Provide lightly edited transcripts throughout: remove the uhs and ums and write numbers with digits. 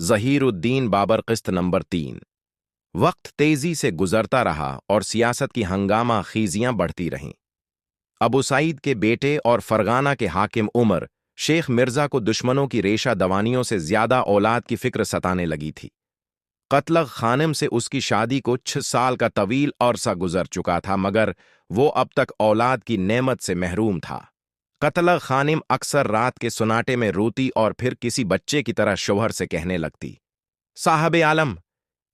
ज़हीरुद्दीन बाबर किस्त नंबर 3। वक्त तेजी से गुजरता रहा और सियासत की हंगामा खीजियां बढ़ती रहीं। अबू सईद के बेटे और फरगाना के हाकिम उमर शेख मिर्जा को दुश्मनों की रेशा दवानियों से ज्यादा औलाद की फिक्र सताने लगी थी। कत्लग खानिम से उसकी शादी को 6 साल का तवील अरसा गुजर चुका था, मगर वो अब तक औलाद की नेमत से महरूम था। कत्लग खानिम अक्सर रात के सुनाटे में रोती और फिर किसी बच्चे की तरह शौहर से कहने लगती, साहब आलम,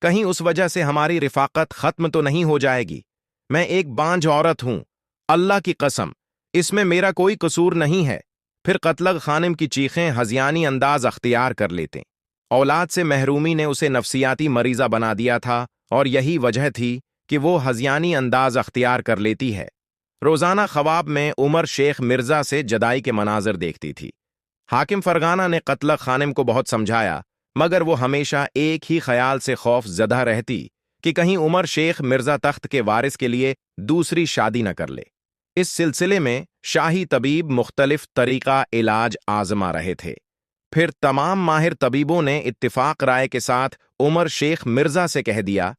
कहीं उस वजह से हमारी रिफाकत खत्म तो नहीं हो जाएगी। मैं एक बांझ औरत हूं, अल्लाह की कसम, इसमें मेरा कोई कसूर नहीं है। फिर कत्लग खानिम की चीखें हजियानी अंदाज अख्तियार कर लेते। औलाद से महरूमी ने उसे नफसियाती मरीजा बना दिया था और यही वजह थी कि वो हजियानी अंदाज अख्तियार कर लेती है। रोजाना ख्वाब में उमर शेख मिर्जा से जदाई के मनाजिर देखती थी। हाकिम फरगाना ने कत्लग खानिम को बहुत समझाया, मगर वो हमेशा एक ही ख्याल से खौफ ज़दा रहती कि कहीं उमर शेख मिर्जा तख्त के वारिस के लिए दूसरी शादी न कर ले। इस सिलसिले में शाही तबीब मुख्तलिफ तरीका इलाज आजमा रहे थे। फिर तमाम माहिर तबीबों ने इत्तिफाक राय के साथ उमर शेख मिर्जा से कह दिया,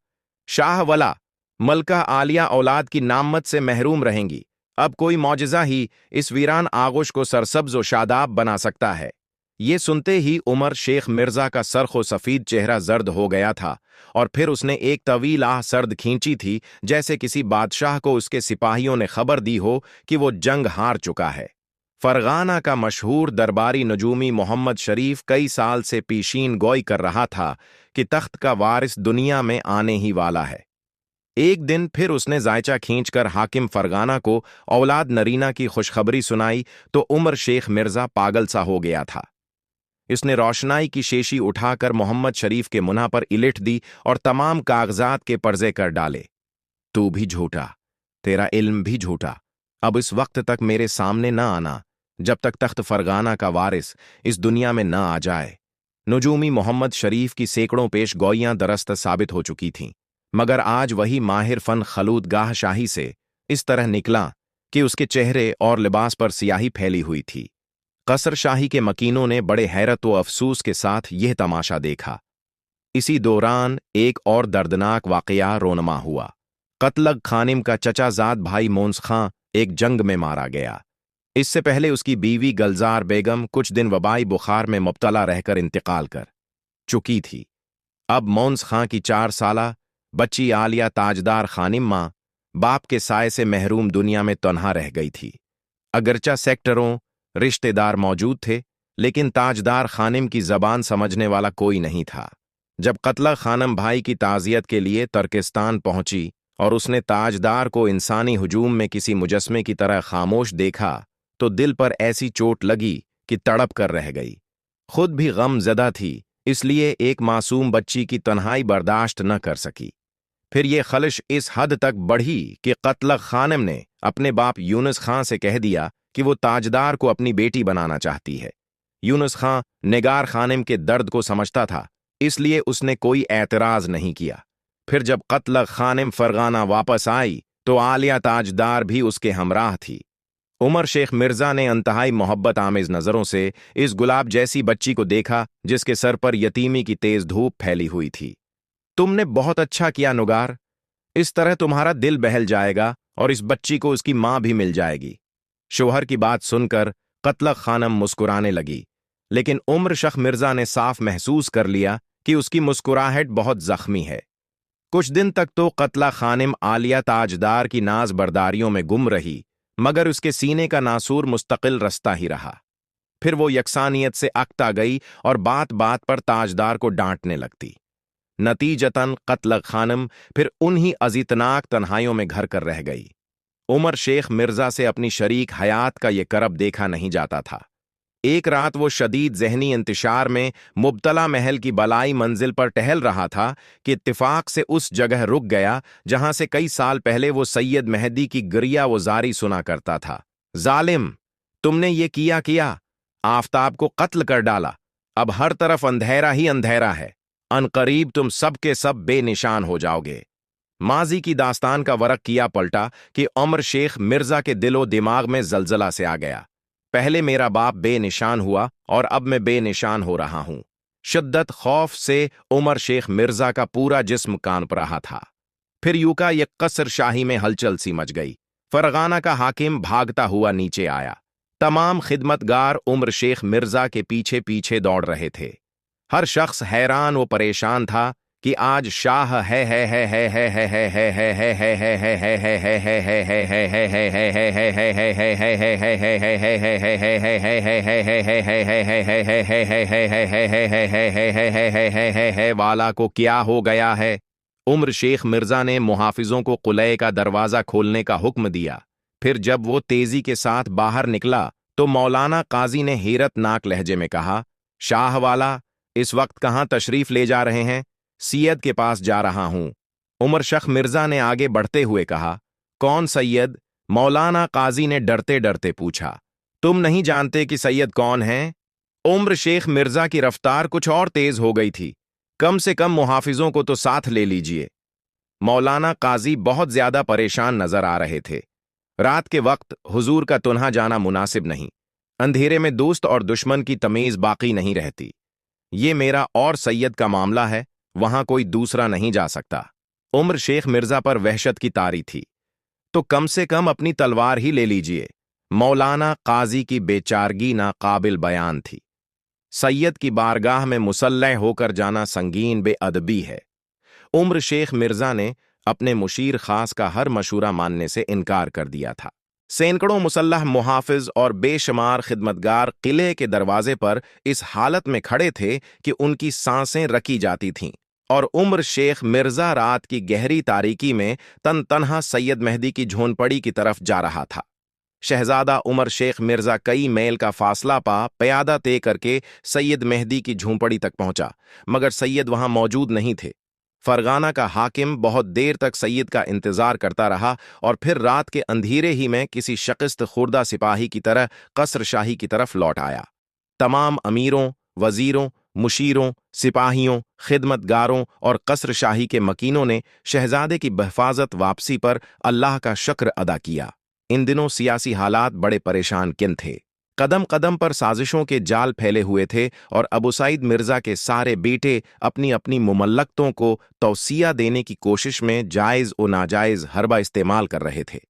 शाह वला, मलका आलिया औलाद की नामत से महरूम रहेंगी। अब कोई मौजज़ा ही इस वीरान आगोश को सरसब्ज व शादाब बना सकता है। ये सुनते ही उमर शेख मिर्जा का सरखो सफीद चेहरा जर्द हो गया था और फिर उसने एक तवील आह सर्द खींची थी, जैसे किसी बादशाह को उसके सिपाहियों ने खबर दी हो कि वो जंग हार चुका है। फरगाना का मशहूर दरबारी नजूमी मोहम्मद शरीफ कई साल से पीशीन गोई कर रहा था कि तख्त का वारिस दुनिया में आने ही वाला है। एक दिन फिर उसने जायचा खींचकर हाकिम फरगाना को औलाद नरीना की खुशखबरी सुनाई तो उमर शेख मिर्जा पागल सा हो गया था। इसने रोशनाई की शेशी उठाकर मोहम्मद शरीफ के मुन्ना पर इलिट दी और तमाम कागजात के पर्जे कर डाले। तू भी झूठा, तेरा इल्म भी झूठा। अब इस वक्त तक मेरे सामने न आना जब तक तख्त फरगाना का वारिस इस दुनिया में न आ जाए। नजूमी मोहम्मद शरीफ की सैकड़ों पेश गोइयां दरस्त साबित हो चुकी थीं, मगर आज वही माहिर फन खलूद गाह शाही से इस तरह निकला कि उसके चेहरे और लिबास पर सियाही फैली हुई थी। कसर शाही के मकीनों ने बड़े हैरत व अफसूस के साथ यह तमाशा देखा। इसी दौरान एक और दर्दनाक वाकया रोनमा हुआ। कत्लग खानिम का चचाजाद भाई मोन्स खां एक जंग में मारा गया। इससे पहले उसकी बीवी गलजार बेगम कुछ दिन वबाई बुखार में मुब्तला रहकर इंतकाल कर चुकी थी। अब मोन्स खां की 4 साला बच्ची आलिया ताजदार खानिम मां बाप के साय से महरूम दुनिया में तन्हा रह गई थी। अगरचा सेक्टरों रिश्तेदार मौजूद थे, लेकिन ताजदार खानिम की जबान समझने वाला कोई नहीं था। जब कत्लग खानम भाई की ताज़ियत के लिए तुर्किस्तान पहुंची और उसने ताजदार को इंसानी हुजूम में किसी मुजस्मे की तरह खामोश देखा तो दिल पर ऐसी चोट लगी कि तड़प कर रह गई। खुद भी गम ज़दा थी, इसलिए एक मासूम बच्ची की तन्हाई बर्दाश्त न कर सकी। फिर ये खलिश इस हद तक बढ़ी कि कत्लग खानिम ने अपने बाप यूनुस खां से कह दिया कि वो ताजदार को अपनी बेटी बनाना चाहती है। यूनुस खां निगार खानिम के दर्द को समझता था, इसलिए उसने कोई एतराज नहीं किया। फिर जब कत्लग खानिम फरगाना वापस आई तो आलिया ताजदार भी उसके हमराह थी। उमर शेख मिर्जा ने अंतहाई मोहब्बत आमेज नजरों से इस गुलाब जैसी बच्ची को देखा जिसके सर पर यतीमी की तेज धूप फैली हुई थी। तुमने बहुत अच्छा किया नुगार, इस तरह तुम्हारा दिल बहल जाएगा और इस बच्ची को उसकी मां भी मिल जाएगी। शोहर की बात सुनकर कत्लग खानम मुस्कुराने लगी, लेकिन उमर शेख मिर्जा ने साफ महसूस कर लिया कि उसकी मुस्कुराहट बहुत जख्मी है। कुछ दिन तक तो कत्लग खानिम आलिया ताजदार की नाज बर्दारियों में गुम रही, मगर उसके सीने का नासूर मुस्तकिल रस्ता ही रहा। फिर वो यकसानियत से अकता गई और बात बात पर ताजदार को डांटने लगती। नतीजतन कत्लग खानम फिर उन्हीं अजीतनाक तन्हाइयों में घर कर रह गई। उमर शेख मिर्जा से अपनी शरीक हयात का ये करब देखा नहीं जाता था। एक रात वो शदीद जहनी इंतशार में मुब्तला महल की बलाई मंजिल पर टहल रहा था कि इत्तिफाक से उस जगह रुक गया जहां से कई साल पहले वो सैयद मेहदी की गरिया व जारी सुना करता था। जालिम, तुमने ये किया, आफताब को कत्ल कर डाला। अब हर तरफ अंधेरा ही अंधेरा है। अनकरीब तुम सब के सब बेनिशान हो जाओगे। माजी की दास्तान का वरक किया पलटा कि उमर शेख मिर्जा के दिलो दिमाग में जलजला से आ गया। पहले मेरा बाप बेनिशान हुआ और अब मैं बेनिशान हो रहा हूं। शिद्दत खौफ से उमर शेख मिर्जा का पूरा जिस्म कांप रहा था। फिर यूं एक कसर शाही में हलचल सी मच गई। फरगाना का हाकिम भागता हुआ नीचे आया। तमाम खिदमतगार उमर शेख मिर्जा के पीछे पीछे दौड़ रहे थे। हर शख्स हैरान व परेशान था कि आज शाह वाला को क्या हो गया है। उमर शेख मिर्जा ने मुहाफिजों को कुलए का दरवाजा खोलने का हुक्म दिया। फिर जब वो तेजी के साथ बाहर निकला तो मौलाना काजी ने हैरतनाक लहजे में कहा, शाह वाला, इस वक्त कहाँ तशरीफ ले जा रहे हैं? सैयद के पास जा रहा हूं। उमर शेख मिर्जा ने आगे बढ़ते हुए कहा, कौन सैयद? मौलाना काजी ने डरते डरते पूछा। तुम नहीं जानते कि सैयद कौन है? उमर शेख मिर्जा की रफ्तार कुछ और तेज हो गई थी। कम से कम मुहाफिजों को तो साथ ले लीजिए। मौलाना काजी बहुत ज्यादा परेशान नजर आ रहे थे। रात के वक्त हुजूर का तुन्हा जाना मुनासिब नहीं। अंधेरे में दोस्त और दुश्मन की तमीज बाकी नहीं रहती। ये मेरा और सैयद का मामला है, वहां कोई दूसरा नहीं जा सकता। उमर शेख मिर्जा पर वहशत की तारी थी। तो कम से कम अपनी तलवार ही ले लीजिए। मौलाना काजी की बेचारगी नाकाबिल बयान थी। सैयद की बारगाह में मुसल्लह होकर जाना संगीन बेअदबी है। उमर शेख मिर्जा ने अपने मुशीर खास का हर मशूरा मानने से इनकार कर दिया था। सैकड़ों मुसल्लह मुहाफिज और बेशुमार खिदमतगार किले के दरवाजे पर इस हालत में खड़े थे कि उनकी सांसें रखी जाती थीं, और उमर शेख मिर्जा रात की गहरी तारीकी में तन्हा सैयद मेहदी की झोंपड़ी की तरफ जा रहा था। शहजादा उमर शेख मिर्जा कई मील का फासला प्यादा तय करके सैयद मेहदी की झोंपड़ी तक पहुंचा, मगर सैयद वहां मौजूद नहीं थे। फरगाना का हाकिम बहुत देर तक सैयद का इंतजार करता रहा और फिर रात के अंधेरे ही में किसी शकिस्त खुर्दा सिपाही की तरह कसर शाही की तरफ लौट आया। तमाम अमीरों, वजीरों, मुशीरों, सिपाहियों, खिदमतगारों और कसर शाही के मकीनों ने शहजादे की बहफाजत वापसी पर अल्लाह का शुक्र अदा किया। इन दिनों सियासी हालात बड़े परेशान किन थे। कदम कदम पर साजिशों के जाल फैले हुए थे और अबू सईद मिर्जा के सारे बेटे अपनी अपनी मुमल्लकतों को तौसिया देने की कोशिश में जायज़ और नाजायज़ हरबा इस्तेमाल कर रहे थे।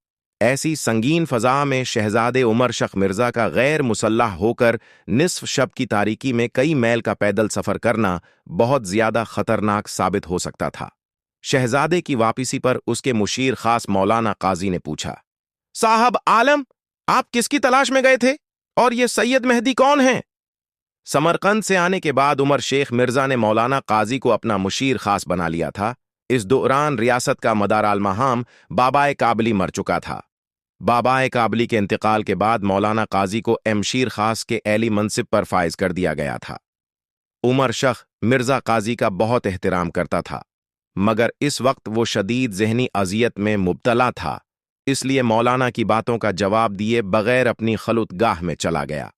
ऐसी संगीन फजा में शहजादे उमर शेख मिर्जा का गैर मुसल्लह होकर निस्फ शब की तारीकी में कई मील का पैदल सफर करना बहुत ज्यादा खतरनाक साबित हो सकता था। शहजादे की वापसी पर उसके मुशीर खास मौलाना काजी ने पूछा, साहब आलम, आप किसकी तलाश में गए थे और ये सैयद मेहदी कौन हैं? समरकंद से आने के बाद उमर शेख मिर्जा ने मौलाना काजी को अपना मुशीर खास बना लिया था। इस दौरान रियासत का मदाराल महाम बाबाए काबली मर चुका था। बाबाए काबली के इंतकाल के बाद मौलाना काजी को एमशीर खास के एली मनसिब पर फाइज कर दिया गया था। उमर शेख मिर्जा काजी का बहुत एहतराम करता था, मगर इस वक्त वो शदीद जहनी अजियत में मुब्तला था, इसलिए मौलाना की बातों का जवाब दिए बगैर अपनी खलुतगाह में चला गया।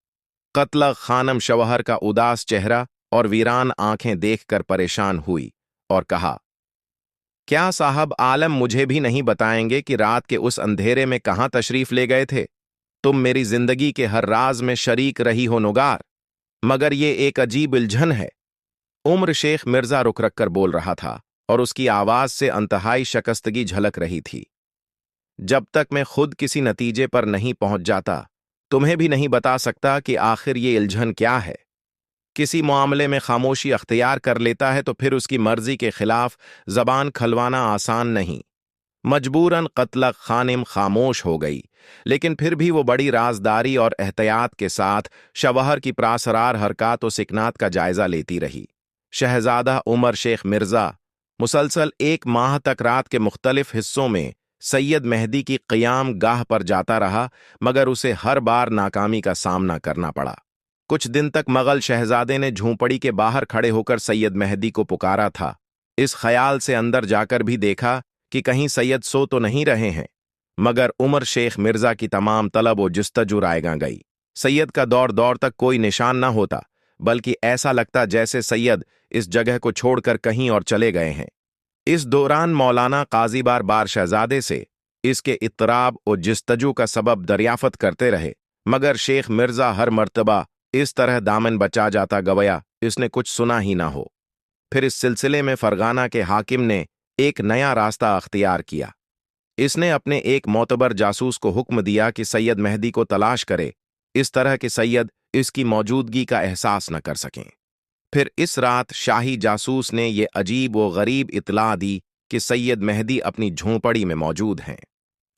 कत्ल खानम शवहर का उदास चेहरा और वीरान आंखें देखकर परेशान हुई और कहा, क्या साहब आलम मुझे भी नहीं बताएंगे कि रात के उस अंधेरे में कहां तशरीफ ले गए थे? तुम मेरी जिंदगी के हर राज में शरीक रही हो नुगार, मगर ये एक अजीब उलझन है। उमर शेख मिर्जा रुक रख कर बोल रहा था और उसकी आवाज से अंतहाई शकस्तगी झलक रही थी। जब तक मैं खुद किसी नतीजे पर नहीं पहुंच जाता, तुम्हें भी नहीं बता सकता कि आखिर ये उलझन क्या है। किसी मामले में खामोशी अख्तियार कर लेता है तो फिर उसकी मर्जी के खिलाफ जबान खलवाना आसान नहीं। मजबूरन कत्ल खानिम खामोश हो गई, लेकिन फिर भी वो बड़ी राजदारी और एहतियात के साथ शवहर की प्रासरार हरकत और सिकनात का जायजा लेती रही। शहजादा उमर शेख मिर्जा मुसलसल 1 माह तक रात के मुख्तलिफ हिस्सों में सैयद मेहदी की क़ियाम गाह पर जाता रहा, मगर उसे हर बार नाकामी का सामना करना पड़ा। कुछ दिन तक मगल शहजादे ने झोंपड़ी के बाहर खड़े होकर सैयद मेहदी को पुकारा था, इस ख्याल से अंदर जाकर भी देखा कि कहीं सैयद सो तो नहीं रहे हैं, मगर उमर शेख मिर्जा की तमाम तलब व जुस्तजू रायगा गई। सैयद का दौर दौर तक कोई निशान न होता, बल्कि ऐसा लगता जैसे सैयद इस जगह को छोड़कर कहीं और चले गए हैं। इस दौरान मौलाना काजी बार बार शहजादे से इसके इत्तराब और जुस्तजू का सबब दरियाफत करते रहे, मगर शेख मिर्जा हर मर्तबा इस तरह दामन बचा जाता गवया इसने कुछ सुना ही ना हो। फिर इस सिलसिले में फरगाना के हाकिम ने एक नया रास्ता अख्तियार किया। इसने अपने एक मोतबर जासूस को हुक्म दिया कि सैयद मेहदी को तलाश करे, इस तरह कि सैयद इसकी मौजूदगी का एहसास न कर सकें। फिर इस रात शाही जासूस ने ये अजीब व गरीब इतला दी कि सैयद मेहदी अपनी झोंपड़ी में मौजूद हैं।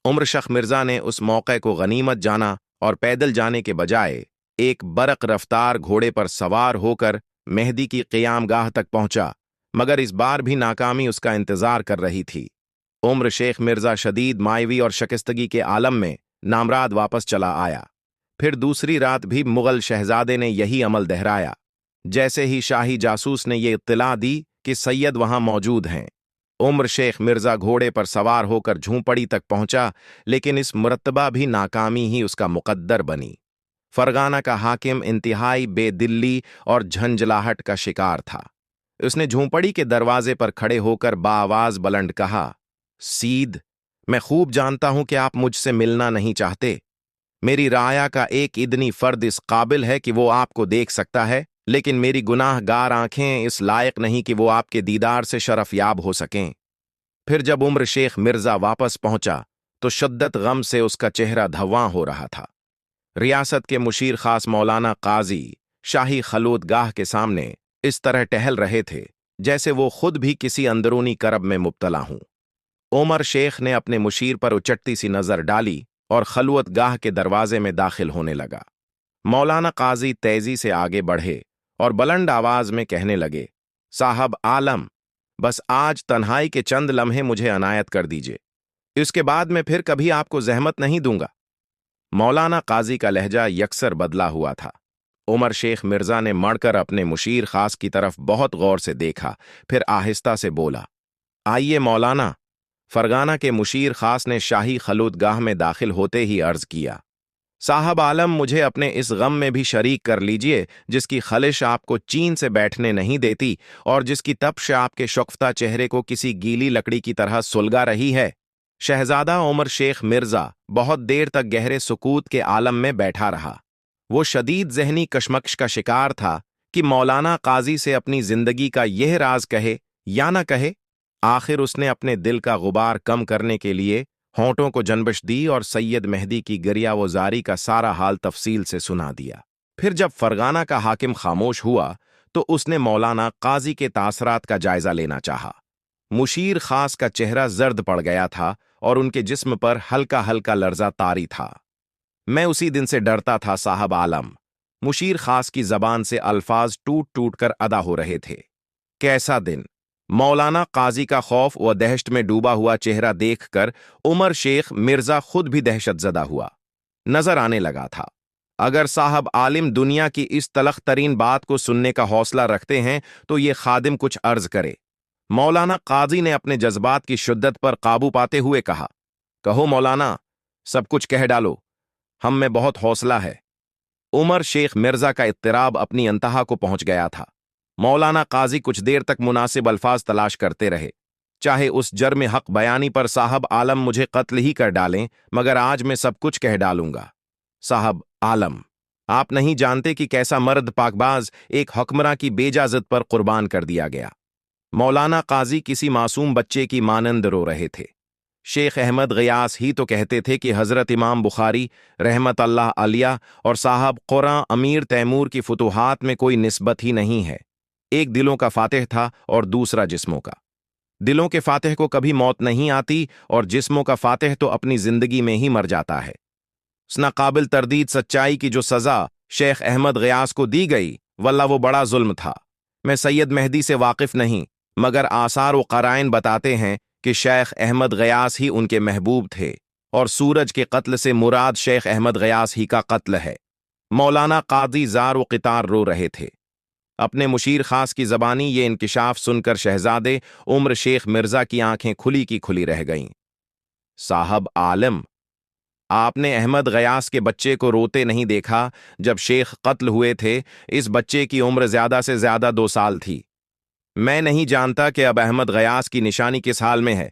उम्र शख मिर्जा ने उस मौके को गनीमत जाना और पैदल जाने के बजाय एक बरक रफ्तार घोड़े पर सवार होकर मेहदी की क़ियामगाह तक पहुंचा, मगर इस बार भी नाकामी उसका इंतजार कर रही थी। उम्र शेख मिर्जा शदीद मायवी और शिकस्तगी के आलम में नामराद वापस चला आया। फिर दूसरी रात भी मुगल शहजादे ने यही अमल दोहराया। जैसे ही शाही जासूस ने ये इत्तला दी कि सैयद वहां मौजूद हैं, उम्र शेख मिर्जा घोड़े पर सवार होकर झूंपड़ी तक पहुंचा, लेकिन इस मुरतबा भी नाकामी ही उसका मुकद्दर बनी। फरगाना का हाकिम इंतहाई बेदिल्ली और झंझलाहट का शिकार था। उसने झूंपड़ी के दरवाजे पर खड़े होकर बाआवाज बुलंद कहा, सीद, मैं खूब जानता हूं कि आप मुझसे मिलना नहीं चाहते। मेरी राया का एक इदनी फर्द इस काबिल है कि वो आपको देख सकता है, लेकिन मेरी गुनाहगार आंखें इस लायक नहीं कि वो आपके दीदार से शरफयाब हो सकें। फिर जब उम्र शेख मिर्जा वापस पहुंचा तो शद्दत गम से उसका चेहरा धव्वां हो रहा था। रियासत के मुशीर खास मौलाना काजी शाही खलूतगाह के सामने इस तरह टहल रहे थे जैसे वो खुद भी किसी अंदरूनी करब में मुब्तला हूं। उमर शेख ने अपने मुशीर पर उचटती सी नजर डाली और खलूतगाह के दरवाजे में दाखिल होने लगा। मौलाना काजी तेजी से आगे बढ़े और बुलंद आवाज में कहने लगे, साहब आलम, बस आज तन्हाई के चंद लम्हे मुझे अनायत कर दीजिए, इसके बाद मैं फिर कभी आपको जहमत नहीं दूंगा। मौलाना काजी का लहजा यकसर बदला हुआ था। उमर शेख मिर्जा ने मड़कर अपने मुशीर खास की तरफ बहुत गौर से देखा, फिर आहिस्ता से बोला, आइए मौलाना। फरगाना के मुशीर खास ने शाही खलूतगाह में दाखिल होते ही अर्ज किया, साहब आलम, मुझे अपने इस गम में भी शरीक कर लीजिए जिसकी खलिश आपको चीन से बैठने नहीं देती और जिसकी तपश आपके शुक्फता चेहरे को किसी गीली लकड़ी की तरह सुलगा रही है। शहजादा उमर शेख मिर्जा बहुत देर तक गहरे सुकूत के आलम में बैठा रहा। वो शदीद जहनी कशमकश का शिकार था कि मौलाना काजी से अपनी जिंदगी का यह राज कहे या न कहे। आखिर उसने अपने दिल का गुबार कम करने के लिए होंठों को जनबश दी और सैयद मेहदी की गरियावजारी का सारा हाल तफसील से सुना दिया। फिर जब फरगाना का हाकिम खामोश हुआ तो उसने मौलाना काजी के तासरात का जायजा लेना चाहा। मुशीर खास का चेहरा जर्द पड़ गया था और उनके जिस्म पर हल्का हल्का लर्जा तारी था। मैं उसी दिन से डरता था साहब आलम। मुशीर खास की जबान से अल्फाज टूट टूट कर अदा हो रहे थे। कैसा दिन! मौलाना काजी का खौफ व दहशत में डूबा हुआ चेहरा देखकर उमर शेख मिर्जा खुद भी दहशतजदा हुआ। नजर आने लगा था, अगर साहब आलिम दुनिया की इस तलख तरीन बात को सुनने का हौसला रखते हैं तो ये खादिम कुछ अर्ज करे। मौलाना काजी ने अपने जज्बात की शिद्दत पर काबू पाते हुए कहा, कहो मौलाना, सब कुछ कह डालो, हम में बहुत हौसला है। उमर शेख मिर्जा का इत्तराब अपनी अंतहा को पहुंच गया था। मौलाना काजी कुछ देर तक मुनासिब अल्फाज तलाश करते रहे। चाहे उस जर्म हक बयानी पर साहब आलम मुझे कत्ल ही कर डालें, मगर आज मैं सब कुछ कह डालूंगा। साहब आलम, आप नहीं जानते कि कैसा मर्द पाकबाज एक हुक्मरां की बेजाजत पर कुर्बान कर दिया गया। मौलाना काजी किसी मासूम बच्चे की मानंद रो रहे थे। शेख अहमद गयास ही तो कहते थे कि हजरत इमाम बुखारी रहमत अल्लाह अलिया और साहब कुरान अमीर तैमूर की फुतुहात में कोई निस्बत ही नहीं है। एक दिलों का फातिह था और दूसरा जिस्मों का। दिलों के फातिह को कभी मौत नहीं आती और जिस्मों का फातिह तो अपनी जिंदगी में ही मर जाता है। उस नाकाबिल तरदीद सच्चाई की जो सजा शेख अहमद गयास को दी गई, वल्ला वो बड़ा जुल्म था। मैं सैयद मेहदी से वाकिफ नहीं, मगर आसार व क़राइन बताते हैं कि शेख अहमद गयास ही उनके महबूब थे और सूरज के कत्ल से मुराद शेख अहमद गयास ही का कत्ल है। मौलाना काजी जार व क़ितार रो रहे थे। अपने मुशीर खास की जबानी ये इंकिशाफ सुनकर शहजादे उम्र शेख मिर्जा की आंखें खुली की खुली रह गईं। साहब आलम, आपने अहमद गयास के बच्चे को रोते नहीं देखा जब शेख कत्ल हुए थे। इस बच्चे की उम्र ज्यादा से ज्यादा 2 साल थी। मैं नहीं जानता कि अब अहमद गयास की निशानी किस हाल में है।